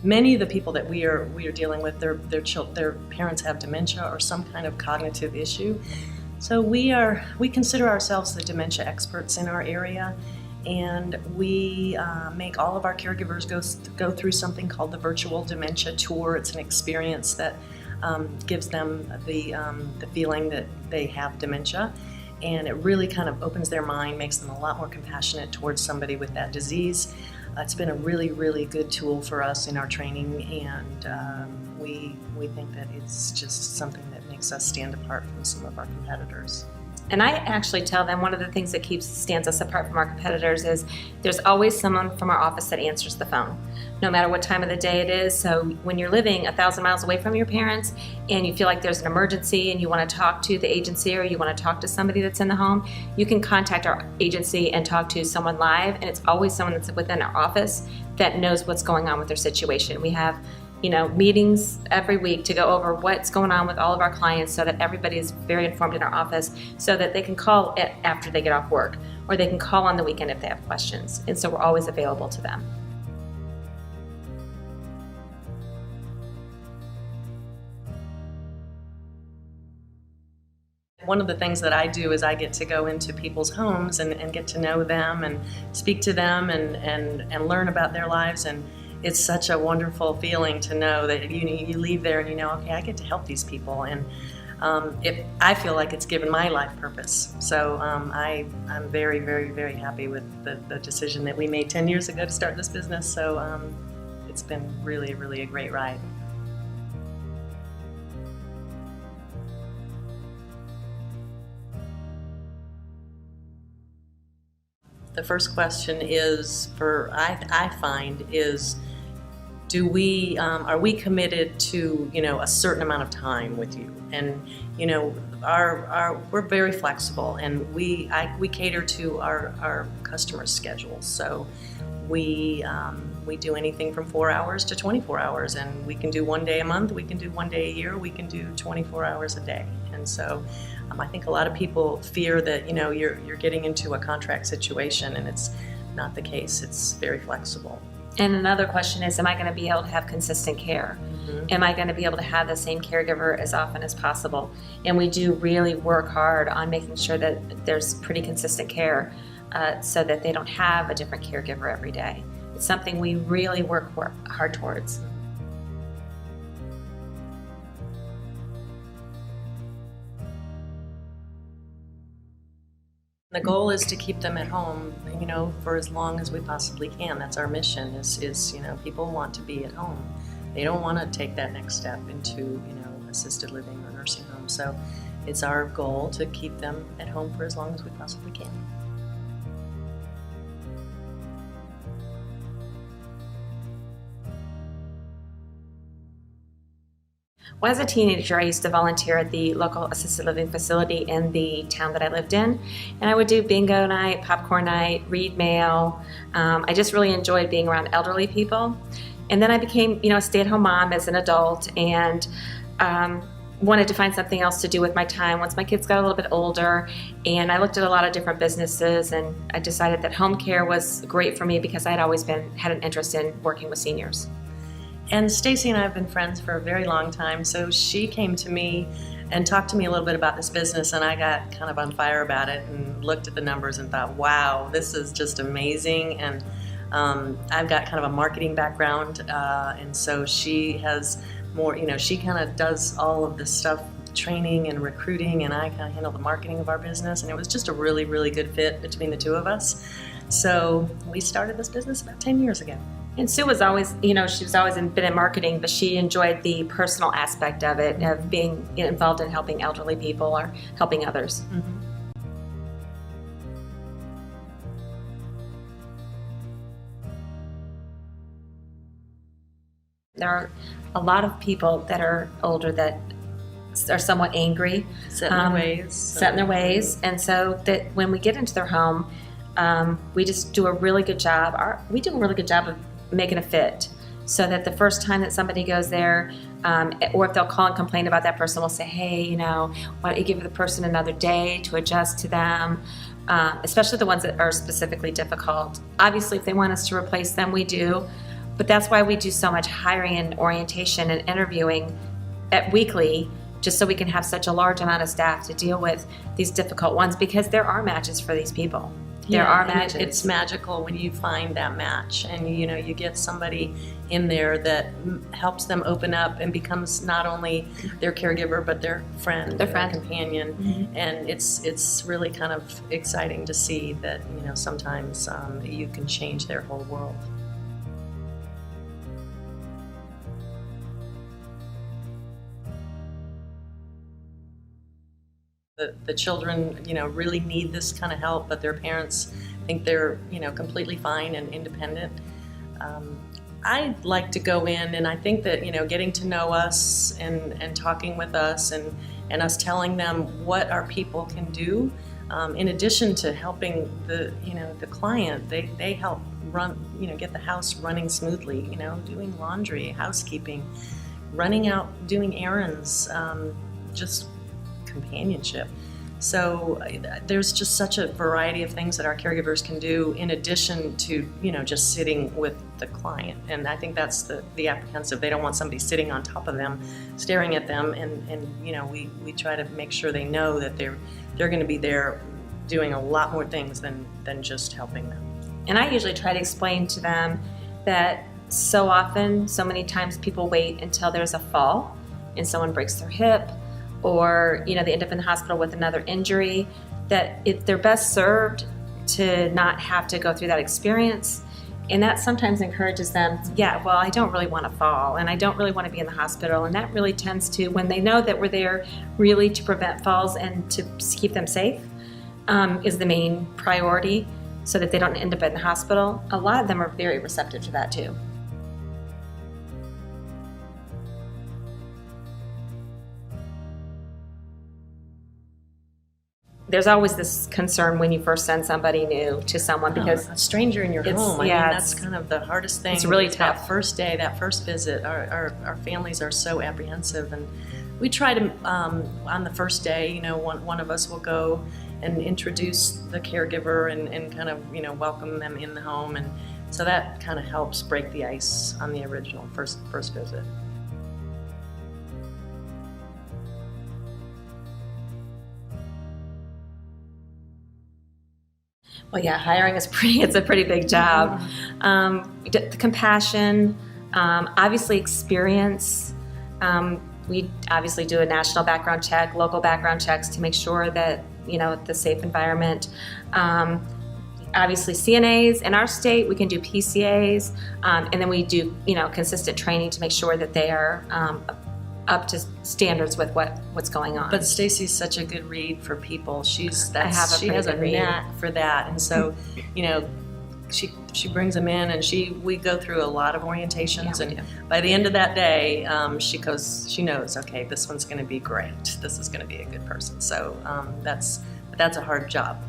many of the people that we are dealing with, their parents have dementia or some kind of cognitive issue. So we consider ourselves the dementia experts in our area, and we make all of our caregivers go through something called the virtual dementia tour. It's an experience that gives them the feeling that they have dementia, and it really kind of opens their mind, makes them a lot more compassionate towards somebody with that disease. It's been a really, really good tool for us in our training, and we think that it's just something that makes us stand apart from some of our competitors. And I actually tell them one of the things that stands us apart from our competitors is there's always someone from our office that answers the phone, no matter what time of the day it is. So when you're living 1,000 miles away from your parents and you feel like there's an emergency and you want to talk to the agency or you want to talk to somebody that's in the home, you can contact our agency and talk to someone live, and it's always someone that's within our office that knows what's going on with their situation. We have meetings every week to go over what's going on with all of our clients so that everybody is very informed in our office so that they can call after they get off work, or they can call on the weekend if they have questions. And so we're always available to them. One of the things that I do is I get to go into people's homes and get to know them and speak to them and learn about their lives, and it's such a wonderful feeling to know that you leave there and okay, I get to help these people, and I feel like it's given my life purpose. So I'm very, very, very happy with the decision that we made 10 years ago to start this business. So it's been really, really a great ride. The first question is I find is, are we committed to a certain amount of time with you? And we're very flexible, and we cater to our customers' schedules. So we do anything from 4 hours to 24 hours, and we can do 1 day a month, we can do 1 day a year, we can do 24 hours a day. And so I think a lot of people fear that you're getting into a contract situation, and it's not the case. It's very flexible. And another question is, am I going to be able to have consistent care? Mm-hmm. Am I going to be able to have the same caregiver as often as possible? And we do really work hard on making sure that there's pretty consistent care so that they don't have a different caregiver every day. It's something we really work hard towards. The goal is to keep them at home, for as long as we possibly can. That's our mission. Is people want to be at home. They don't want to take that next step into assisted living or nursing home. So it's our goal to keep them at home for as long as we possibly can. Well, as a teenager, I used to volunteer at the local assisted living facility in the town that I lived in, and I would do bingo night, popcorn night, read mail. I just really enjoyed being around elderly people. And then I became, a stay-at-home mom as an adult, and wanted to find something else to do with my time once my kids got a little bit older. And I looked at a lot of different businesses, and I decided that HomeCare was great for me because I had always had an interest in working with seniors. And Stacy and I have been friends for a very long time, so she came to me and talked to me a little bit about this business, and I got kind of on fire about it and looked at the numbers and thought, wow, this is just amazing. And I've got kind of a marketing background, and so she has more, she kind of does all of this stuff, training and recruiting, and I kind of handle the marketing of our business, and it was just a really, really good fit between the two of us. So we started this business about 10 years ago. And Sue was always, she was always been in marketing, but she enjoyed the personal aspect of it, of being involved in helping elderly people or helping others. Mm-hmm. There are a lot of people that are older that are somewhat angry, set in their ways, and so that when we get into their home, we just do a really good job. We do a really good job of making a fit, so that the first time that somebody goes there, or if they'll call and complain about that person, we'll say, hey, why don't you give the person another day to adjust to them, especially the ones that are specifically difficult. Obviously, if they want us to replace them, we do, But that's why we do so much hiring and orientation and interviewing at weekly, just so we can have such a large amount of staff to deal with these difficult ones, because there are matches for these people. There are matches. It's magical when you find that match, and you get somebody in there that helps them open up and becomes not only their caregiver but their friend, their companion. Mm-hmm. And it's really kind of exciting to see that sometimes you can change their whole world. The children, really need this kind of help, but their parents think they're, completely fine and independent. I like to go in, and I think that, getting to know us and talking with us and us telling them what our people can do, in addition to helping the client, they help run, get the house running smoothly, doing laundry, housekeeping, running out, doing errands, just companionship. So there's just such a variety of things that our caregivers can do in addition to just sitting with the client. And I think that's the apprehensive. They don't want somebody sitting on top of them, staring at them, and we try to make sure they know that they're going to be there doing a lot more things than just helping them. And I usually try to explain to them that so many times people wait until there's a fall and someone breaks their hip, or they end up in the hospital with another injury, that they're best served to not have to go through that experience. And that sometimes encourages them, I don't really want to fall, and I don't really want to be in the hospital. And that really tends to, when they know that we're there really to prevent falls and to keep them safe, is the main priority, so that they don't end up in the hospital. A lot of them are very receptive to that too. There's always this concern when you first send somebody new to someone, because a stranger in your home. That's kind of the hardest thing. It's really tough. That first day, that first visit, our families are so apprehensive, and we try to on the first day, one of us will go and introduce the caregiver and kind of welcome them in the home, and so that kind of helps break the ice on the original first visit. Well, hiring is it's a pretty big job. The compassion, obviously experience. We obviously do a national background check, local background checks to make sure that, the safe environment. Obviously CNAs in our state, we can do PCAs, and then we do, consistent training to make sure that they are up to standards with what's going on. But Stacy's such a good read for people. She has a read. knack for that, and so she brings them in, and we go through a lot of orientations, and by the end of that day, she knows, okay, this one's going to be great. This is going to be a good person. So that's a hard job.